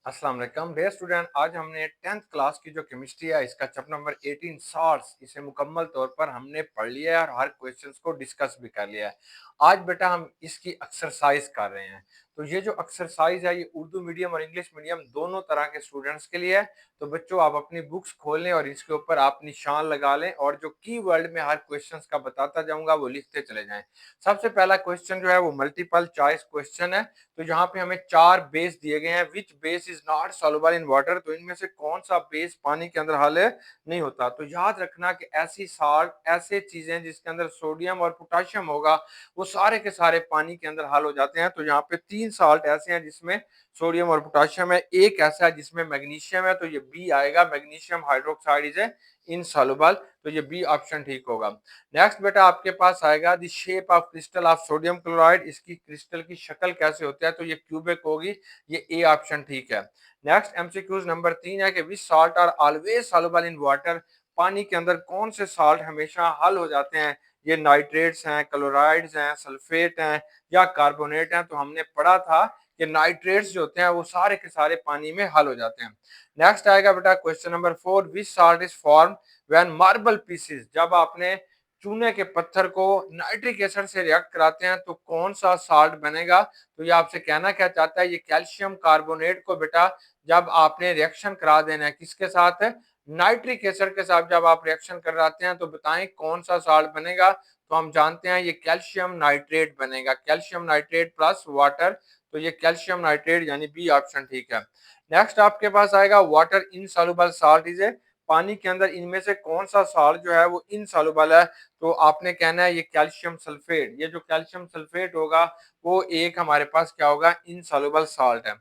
अस्सलाम वालेकुम dear student. आज हमने 10th क्लास की जो केमिस्ट्री है इसका चैप्टर नंबर 18 सॉल्ट्स इसे मुकम्मल तौर पर हमने पढ़ लिया है और हर क्वेश्चंस को डिस्कस भी कर लिया है। आज बेटा हम इसकी एक्सरसाइज कर रहे हैं। तो ये जो एक्सरसाइज है ये उर्दू मीडियम और इंग्लिश मीडियम दोनों तरह के स्टूडेंट्स के लिए है। तो बच्चों आप अपनी बुक्स खोल लें और इसके ऊपर आप निशान लगा लें और जो की वर्ड में हर क्वेश्चन का बताता जाऊंगा वो लिखते चले जाएं। सबसे पहला क्वेश्चन जो है वो मल्टीपल चॉइस क्वेश्चन है। तो यहाँ पे हमें 4 बेस दिए गए हैं। Which base is not soluble in water, तो इनमें से कौन सा बेस पानी के अंदर हल नहीं होता। तो याद रखना कि ऐसी साल्ट ऐसे चीजें जिसके अंदर सोडियम और पोटाशियम होगा वो सारे के सारे पानी के अंदर हल हो जाते हैं। तो यहाँ पे 3 साल्ट ऐसे हैं जिसमें सोडियम और पोटाशियम है, एक ऐसा है जिसमें मैग्नीशियम है, तो ये बी आएगा, मैग्नीशियम हाइड्रोक्साइड इज इनसॉल्युबल। तो ये बी ऑप्शन ठीक होगा। नेक्स्ट बेटा आपके पास आएगा the shape of crystal of sodium chloride, इसकी क्रिस्टल की शक्ल कैसे होती है, तो ये क्यूबिक होगी, ये ए ऑप्शन ठीक है। नेक्स्ट एमसीक्यूज नंबर 3 है कि which salt are always soluble in water, पानी के अंदर कौन से साल्ट हमेशा हल हो जाते हैं। ये नाइट्रेट्स हैं, क्लोराइड्स हैं, सल्फेट हैं या कार्बोनेट हैं। तो हमने पढ़ा था कि नाइट्रेट्स जो होते हैं वो सारे के सारे पानी में हल हो जाते हैं। नेक्स्ट आएगा बेटा question number 4, which salt is form when marble pieces, जब आपने चूने के पत्थर को नाइट्रिक एसिड से रिएक्ट कराते हैं तो कौन सा साल्ट बनेगा। तो ये आपसे कहना क्या चाहता है, ये कैल्शियम कार्बोनेट को बेटा जब आपने रिएक्शन करा देना है किसके साथ है, नाइट्रिक एसिड के साथ जब आप रिएक्शन कराते हैं तो बताएं कौन सा साल्ट बनेगा। तो हम जानते हैं ये कैल्शियम नाइट्रेट बनेगा, कैल्शियम नाइट्रेट प्लस वाटर। तो ये कैल्शियम नाइट्रेट यानी बी ऑप्शन ठीक है। नेक्स्ट आपके पास आएगा water insoluble salt is a, पानी के अंदर इनमें से कौन सा साल्ट जो है वो इनसॉल्युबल है। तो आपने कहना है ये कैल्शियम सल्फेट, ये जो कैल्शियम सल्फेट होगा वो एक हमारे पास क्या होगा, इनसॉल्युबल साल्ट है।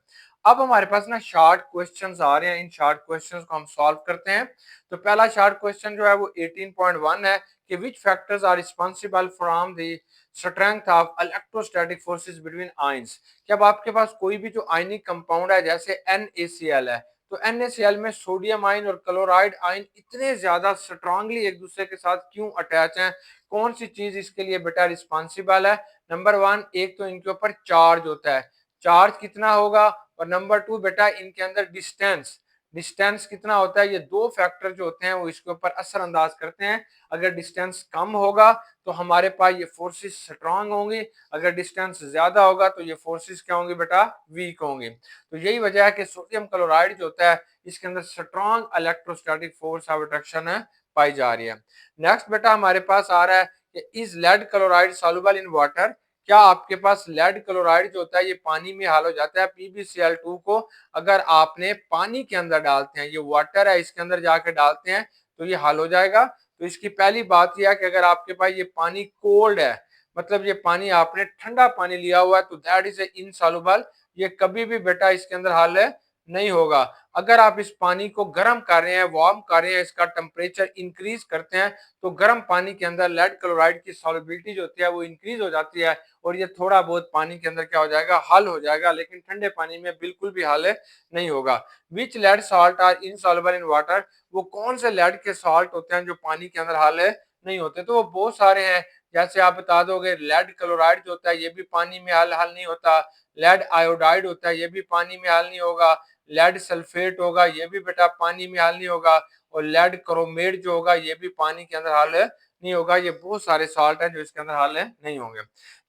अब हमारे पास ना शॉर्ट क्वेश्चंस आ रहे हैं, इन शॉर्ट क्वेश्चंस को हम सॉल्व करते हैं। तो पहला शॉर्ट क्वेश्चन जो है वो 18.1 है कि which factors are responsible from the strength of electrostatic forces between ions. कि अब आपके पास कोई भी जो आयनिक कंपाउंड है जैसे NaCl है, तो NaCl में सोडियम आयन और क्लोराइड आयन इतने ज्यादा स्ट्रांगली एक दूसरे के साथ क्यों अटैच हैं, कौन सी चीज इसके लिए बेटा रिस्पांसिबल है। नंबर 1, एक तो इनके ऊपर चार्ज होता है, चार्ज कितना होगा, और नंबर 2 बेटा इनके अंदर डिस्टेंस, डिस्टेंस कितना होता है। ये दो फैक्टर जो होते हैं वो इसके ऊपर असरअंदाज करते हैं। अगर डिस्टेंस कम होगा तो हमारे पास ये फोर्सेस स्ट्रांग होंगी, अगर डिस्टेंस ज्यादा होगा तो ये फोर्सेस क्या होंगी बेटा, वीक होंगी। तो यही वजह है कि सोडियम क्लोराइड जो होता है इसके अंदर strong electrostatic force of attraction है पाई जा रही है। नेक्स्ट बेटा हमारे पास आ रहा है कि is lead chloride soluble in water, क्या आपके पास लेड क्लोराइड जो होता है ये पानी में हल हो जाता है। PbCl2 को अगर आपने पानी के अंदर डालते हैं, ये वाटर है इसके अंदर जाके डालते हैं तो ये हल हो जाएगा। तो इसकी पहली बात यह है कि अगर आपके पास ये पानी कोल्ड है, मतलब ये पानी आपने ठंडा पानी लिया हुआ है, तो दैट इज इनसॉल्युबल, ये कभी भी बेटा इसके अंदर हल नहीं होगा। अगर आप इस पानी को गर्म कर रहे हैं, वार्म कर रहे हैं, इसका टेम्परेचर इंक्रीज करते हैं तो गर्म पानी के अंदर लेड क्लोराइड की सॉल्युबिलिटी जो होती है वो इंक्रीज हो जाती है और ये थोड़ा बहुत पानी के अंदर क्या हो जाएगा, हल हो जाएगा, लेकिन ठंडे पानी में बिल्कुल भी हल नहीं होगा। Which lead salt are insoluble in water, वो कौन से लेड के सॉल्ट होते हैं जो पानी के अंदर हल नहीं होते। तो वो बहुत सारे हैं, जैसे आप बता दोगे लेड क्लोराइड जो होता है ये भी पानी में हल नहीं होता, लेड आयोडाइड होता है ये भी पानी में हल नहीं होगा, लेड सल्फेट होगा ये भी बेटा पानी में हल नहीं होगा, और लेड क्रोमेट जो होगा ये भी पानी के अंदर हल नहीं होगा। ये बहुत सारे सॉल्ट हैं जो इसके अंदर हल नहीं होंगे।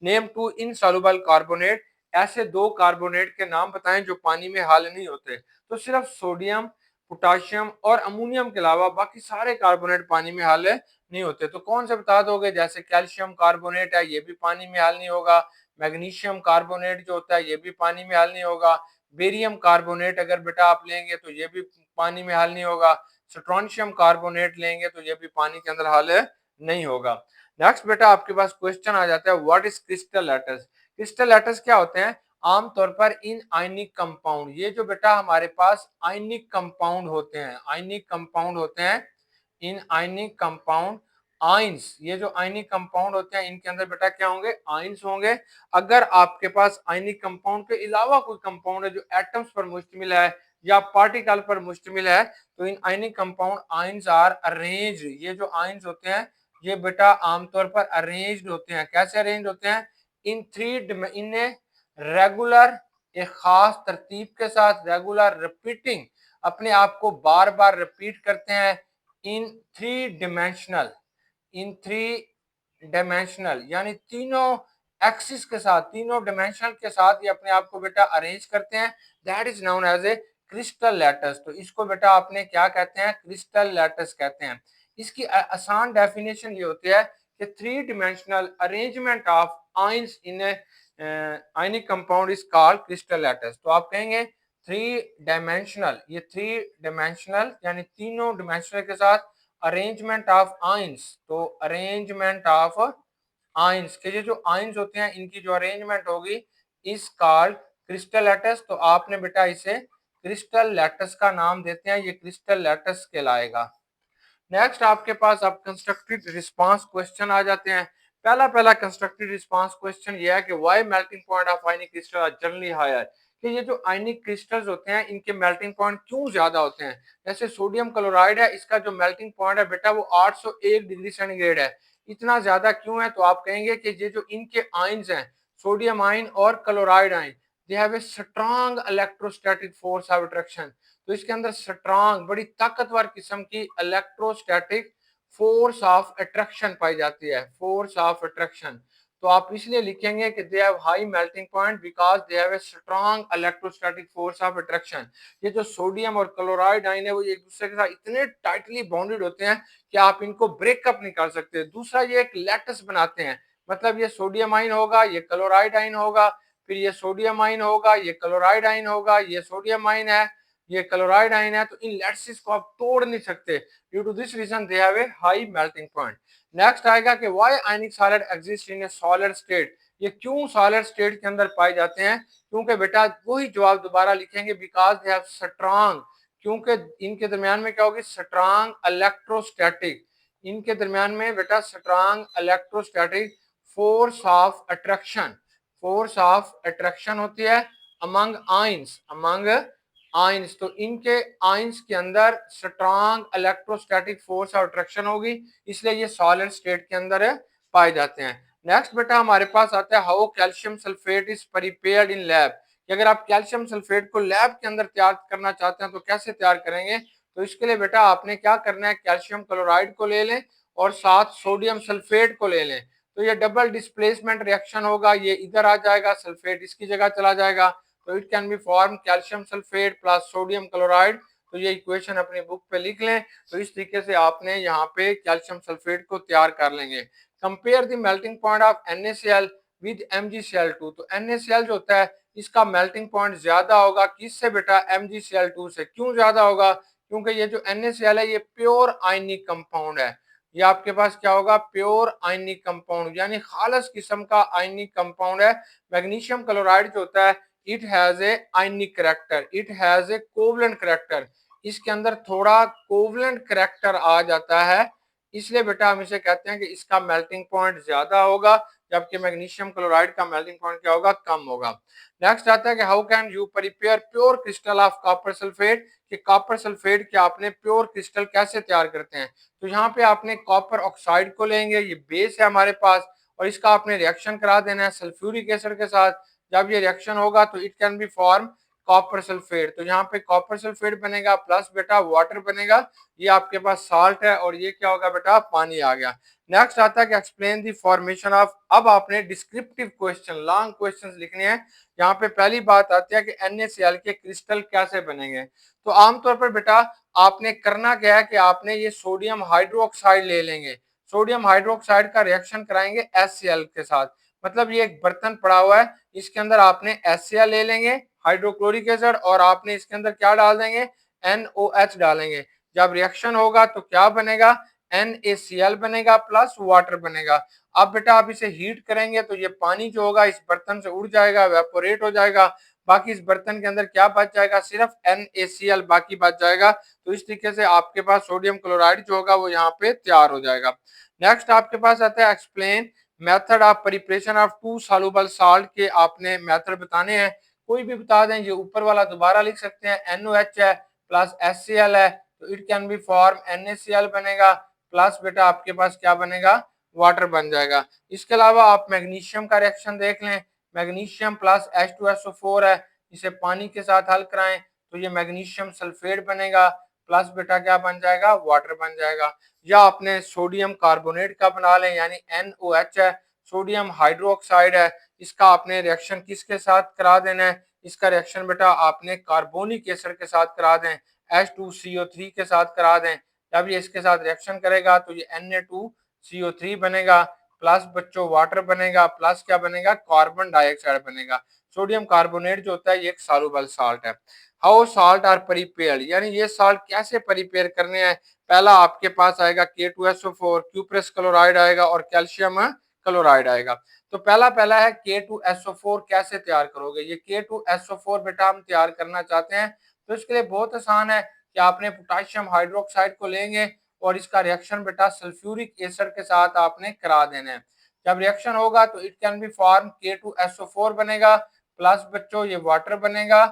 नेम टू इनसॉल्युबल कार्बोनेट, ऐसे दो कार्बोनेट के नाम बताएं जो पानी में हल नहीं होते। तो सिर्फ सोडियम, पोटाशियम और अमोनियम के अलावा बाकी सारे कार्बोनेट पानी में हल नहीं होते। तो कौन से बता दोगे, जैसे कैल्शियम कार्बोनेट है ये भी पानी में हल नहीं होगा, मैग्नीशियम कार्बोनेट जो होता है ये भी पानी में हल नहीं होगा, बेरियम कार्बोनेट अगर बेटा आप लेंगे तो ये भी पानी में हल नहीं होगा, स्ट्रोंशियम कार्बोनेट लेंगे तो ये भी पानी के अंदर हल नहीं होगा। नेक्स्ट बेटा आपके पास क्वेश्चन आ जाता है what is crystal lattice. Crystal lattice क्या होते हैं, आमतौर पर इन आयनिक कंपाउंड, ये जो बेटा हमारे पास आयनिक कंपाउंड होते हैं, आयनिक कंपाउंड होते हैं, इन आयनिक कंपाउंड आयंस, ये जो आयनिक कंपाउंड होते हैं इनके अंदर बेटा क्या होंगे, आयंस होंगे। अगर आपके पास आयनिक कंपाउंड के अलावा कोई कंपाउंड है जो एटम्स पर मुश्तमिल है या पार्टिकल पर मुश्तमिल है तो इन ionic compound ions are arrange, ये जो आयंस होते हैं ये बेटा आमतौर पर अरेंज्ड होते हैं। कैसे अरेंज होते हैं, in three in a regular एक खास तरतीब के साथ रेगुलर रिपीटिंग अपने आप को बार बार रिपीट करते हैं इन थ्री डिमेंशनल यानी तीनों एक्सिस के साथ, तीनों डिमेंशनल के साथ ये अपने आप को बेटा अरेंज करते हैं। That is known as a crystal lattice. तो इसको बेटा आपने क्या कहते हैं? क्रिस्टल लैटिस कहते हैं। इसकी आसान डेफिनेशन ये होती है कि three dimensional arrangement of ions in ionic compound is called crystal lattice. तो आप कहेंगे थ्री डायमेंशनल, ये थ्री डायमेंशनल यानी तीनों डिमेंशनल के साथ अरेंजमेंट ऑफ आयंस। तो अरेंजमेंट ऑफ आयंस के, ये जो आयंस होते हैं इनकी जो अरेंजमेंट होगी इस कॉल्ड क्रिस्टल लैटिस। तो आपने बेटा इसे क्रिस्टल लैटिस का नाम देते हैं, ये क्रिस्टल लैटिस कहलाएगा। नेक्स्ट आपके पास अब कंस्ट्रक्टेड रिस्पांस क्वेश्चन आ जाते हैं। पहला कंस्ट्रक्टेड रिस्पांस क्वेश्चन ये है कि why melting point of ionic crystal are generally higher, कि ये जो आयनिक क्रिस्टल्स होते हैं इनके मेल्टिंग पॉइंट क्यों ज्यादा होते हैं। जैसे सोडियम क्लोराइड है, इसका जो मेल्टिंग पॉइंट है बेटा वो 801 डिग्री सेंटीग्रेड है। इतना ज्यादा क्यों है? तो आप कहेंगे कि ये जो इनके आयंस हैं, सोडियम आयन और chloride ion, they have a strong electrostatic force of attraction. तो इसके अंदर स्ट्रांग, बड़ी ताकतवर किस्म की इलेक्ट्रोस्टैटिक फोर्स ऑफ अट्रैक्शन पाई जाती है, फोर्स ऑफ अट्रैक्शन। तो आप इसलिए लिखेंगे कि they have high melting point because they have a strong electrostatic force of attraction. ये जो सोडियम और क्लोराइड आयन है वो एक दूसरे के साथ इतने टाइटली बॉन्डेड होते हैं कि आप इनको ब्रेकअप नहीं कर सकते। दूसरा, ये एक लैटिस बनाते हैं, मतलब ये सोडियम आयन होगा, ये क्लोराइड आयन होगा, फिर ये सोडियम आयन होगा, ये क्लोराइड आयन होगा, ये सोडियम आयन है, ये क्लोराइड आयन है। तो इन लैटिसेस को आप तोड़ नहीं सकते। Due to this reason they have a high melting point. Next आएगा कि why ionic solid exist in a solid state, ये क्यों सॉलिड स्टेट के अंदर पाए जाते हैं? क्योंकि बेटा वही जवाब दोबारा लिखेंगे, बिकॉज दे हैव स्ट्रांग, क्योंकि इनके दरमियान में क्या होगी? स्ट्रांग इलेक्ट्रोस्टैटिक, इनके दरमियान में बेटा strong electrostatic force of attraction, force of attraction होती है अमंग आयंस, अमंग आयंस। तो इनके आयंस के अंदर strong electrostatic force of attraction होगी, इसलिए ये सॉलिड स्टेट के अंदर पाए जाते हैं। नेक्स्ट बेटा हमारे पास आता है how calcium sulphate is prepared in lab, कि अगर आप कैल्शियम सल्फेट को लैब के अंदर तैयार करना चाहते हैं तो कैसे तैयार करेंगे? तो इसके लिए बेटा आपने क्या करना है, कैल्शियम क्लोराइड को ले लें और साथ सोडियम सल्फेट को ले लें। तो ये डबल डिस्प्लेसमेंट रिएक्शन होगा, ये इधर आ जाएगा, सल्फेट इसकी जगह चला जाएगा। तो it can be form calcium sulphate plus sodium chloride. तो ये इक्वेशन अपनी बुक पे लिख लें। तो इस तरीके से आपने यहाँ पे कैल्शियम सल्फेट को तैयार कर लेंगे। Compare the melting point of NaCl with MgCl2। तो NaCl जो होता है इसका मेल्टिंग पॉइंट ज्यादा होगा किससे बेटा? MgCl2 से। क्यों ज्यादा होगा? क्योंकि ये जो NaCl है ये प्योर आयनिक कंपाउंड है। ये आपके पास क्या होगा? प्योर आयनिक कंपाउंड, यानी खालस किस्म का आयनिक कंपाउंड है। मैग्नीशियम क्लोराइड जो होता है it has a ionic character, it has a covalent character, इसके अंदर थोड़ा कोवलेंट करेक्टर आ जाता है, इसलिए बेटा हम इसे कहते हैं कि इसका मेल्टिंग पॉइंट ज्यादा होगा, जबकि मैग्नीशियम क्लोराइड का मेल्टिंग पॉइंट क्या होगा? कम होगा। नेक्स्ट आता है कि how can you prepare pure crystal of copper sulphate, कि कॉपर सल्फेट के आपने प्योर क्रिस्टल कैसे तैयार करते हैं? तो यहाँ पे आपने कॉपर ऑक्साइड को लेंगे, ये बेस है हमारे पास, और इसका आपने रिएक्शन करा देना है सल्फ्यूरिक एसिड के साथ। जब ये रिएक्शन होगा तो it can be form copper sulphate. तो यहाँ पे कॉपर सल्फेट बनेगा प्लस बेटा वाटर बनेगा, ये आपके पास साल्ट है, और ये क्या होगा बेटा? पानी आ गया। नेक्स्ट आता है कि एक्सप्लेन द फॉर्मेशन ऑफ। अब आपने डिस्क्रिप्टिव क्वेश्चन, लॉन्ग क्वेश्चंस लिखने हैं। यहाँ पे पहली बात आती है कि NaCl के क्रिस्टल कैसे बनेंगे। तो आमतौर पर बेटा आपने करना क्या है कि आपने ये सोडियम हाइड्रोक्साइड ले लेंगे, सोडियम हाइड्रोक्साइड का रिएक्शन कराएंगे HCl के साथ। मतलब ये एक बर्तन पड़ा हुआ है, इसके अंदर आपने HCl ले लेंगे, हाइड्रोक्लोरिक एसिड, और आपने इसके अंदर क्या डाल देंगे? NOH डालेंगे। जब रिएक्शन होगा तो क्या बनेगा? NaCl बनेगा प्लस वाटर बनेगा। अब बेटा आप इसे हीट करेंगे तो ये पानी जो होगा इस बर्तन से उड़ जाएगा, वेपोरेट हो जाएगा, बाकी इस बर्तन के अंदर क्या बच जाएगा? सिर्फ NaCl बाकी बच जाएगा। तो इस तरीके से आपके पास सोडियम क्लोराइड जो होगा वो यहाँ पे तैयार हो जाएगा। नेक्स्ट आपके पास आता है explain method of preparation of two soluble salt, के आपने मेथड बताने हैं, कोई भी बता दें। ये ऊपर वाला दोबारा लिख सकते हैं, NOH है प्लस HCl है, तो it can be form NaCl बनेगा प्लस बेटा आपके पास क्या बनेगा? वाटर बन जाएगा। इसके अलावा आप मैग्नीशियम का रिएक्शन देख लें, मैग्नीशियम प्लस H2SO4 है, इसे पानी के साथ हल कराएं तो ये मैग्नीशियम सल्फेट बनेगा, प्लस बेटा क्या बन जाएगा, वाटर बन जाएगा। या आपने सोडियम कार्बोनेट का बना लें, यानी NOH है, सोडियम हाइड्रोक्साइड है, इसका आपने रिएक्शन किसके साथ करा देना है, इसका रिएक्शन बेटा आपने कार्बोनिक एसिड के साथ करा दें, H2CO3 के साथ करा दें। जब ये इसके साथ रिएक्शन करेगा तो ये Na2CO3 बनेगा, प्लस बच्चों वाटर बनेगा, प्लस क्या बनेगा, कार्बन डाइऑक्साइड बनेगा। सोडियम कार्बोनेट जो होता है ये एक सॉल्युबल साल्ट है। हाउ साल्ट आर प्रिपेयर्ड, यानी ये साल्ट कैसे प्रिपेयर करने हैं। पहला आपके पास आएगा K2SO4, क्यूप्रेस क्लोराइड आएगा और कैल्शियम क्लोराइड आएगा। तो पहला पहला है K2SO4 कैसे तैयार करोगे। ये K2SO4 बेटा हम तैयार करना चाहते हैं तो इसके लिए बहुत आसान है कि आपने पोटेशियम हाइड्रोक्साइड को लेंगे और इसका रिएक्शन बेटा सल्फ्यूरिक एसिड के साथ आपने करा देना है। जब रिएक्शन होगा तो it can be form K2SO4 बनेगा, प्लस बच्चों ये वाटर बनेगा,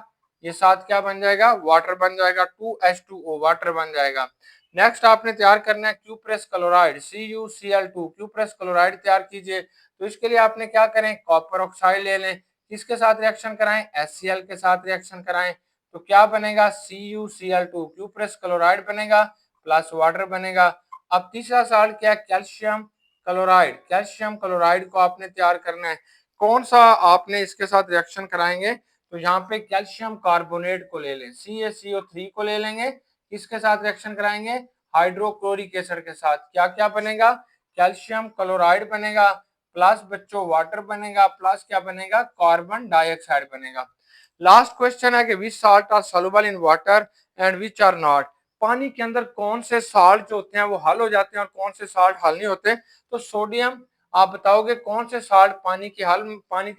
ये साथ क्या बन जाएगा, वाटर बन जाएगा, 2H2O वाटर बन जाएगा। नेक्स्ट आपने तैयार करना है cuprous chloride, CuCl2 cuprous chloride तैयार कीजिए। तो इसके लिए आपने क्या करें, कॉपर ऑक्साइड ले लें, किसके साथ रिएक्शन कराएं, HCl के साथ रिएक्शन कराएं। तो क्या बनेगा, CuCl2 क्यूप्रेस क्लोराइड बनेगा, प्लस वाटर बनेगा। अब तीसरा साल्ट क्या है, कैल्शियम क्लोराइड। कैल्शियम क्लोराइड को आपने तैयार करना है, कौन सा आपने इसके साथ रिएक्शन कराएंगे, तो यहाँ पे कैल्शियम कार्बोनेट को ले लें, CaCO3 को ले लेंगे, किसके साथ रिएक्शन कराएंगे, हाइड्रोक्लोरिक एसिड के साथ। क्या क्या बनेगा, कैल्शियम क्लोराइड बनेगा, प्लस बच्चों वाटर बनेगा, प्लस क्या बनेगा, कार्बन डाइऑक्साइड बनेगा। लास्ट क्वेश्चन है कि which salt are soluble in water and which are not. पानी के अंदर कौन से साल्ट जो होते हैं वो हल हो जाते हैं और कौन से साल्ट हल नहीं होते। तो सोडियम, आप बताओगे कौन से साल्ट पानी के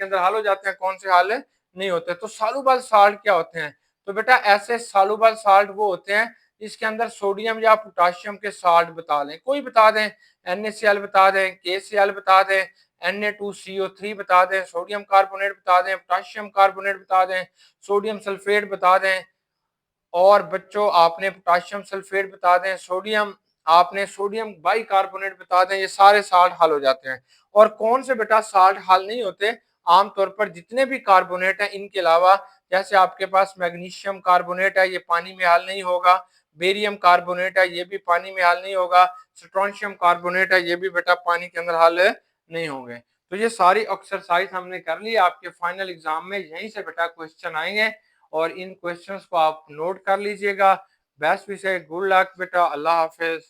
अंदर हल हो जाते हैं, कौन से हल नहीं होते। तो सॉल्युबल साल्ट क्या होते हैं, तो बेटा ऐसे सॉल्युबल साल्ट वो होते हैं जिसके अंदर सोडियम या पोटेशियम के साल्ट बता दें, कोई बता दें, NaCl बता दें, KCl बता दें, Na2CO3 बता दें, सोडियम कार्बोनेट बता दें, पोटेशियम कार्बोनेट बता दें, सोडियम सल्फेट बता दें, और बच्चों आपने पोटेशियम सल्फेट बता दें, आपने सोडियम बाइकार्बोनेट बता दें, ये सारे साल्ट हल हो जाते हैं। और कौन से बेटा साल्ट हल नहीं होते, आमतौर पर जितने भी कार्बोनेट हैं इनके अलावा, जैसे आपके पास मैग्नीशियम कार्बोनेट है, ये पानी में हल नहीं होगा, बेरियम कार्बोनेट है, ये भी पानी में हल नहीं होगा, स्ट्रोंशियम कार्बोनेट है, ये भी बेटा पानी के अंदर हल नहीं होंगे। तो ये सारी एक्सरसाइज हमने कर ली, आपके फाइनल एग्जाम में यहीं से बेटा क्वेश्चन आएंगे और इन क्वेश्चंस को आप नोट कर लीजिएगा। बेस्ट विशेष, गुड लक बेटा, अल्लाह हाफिज।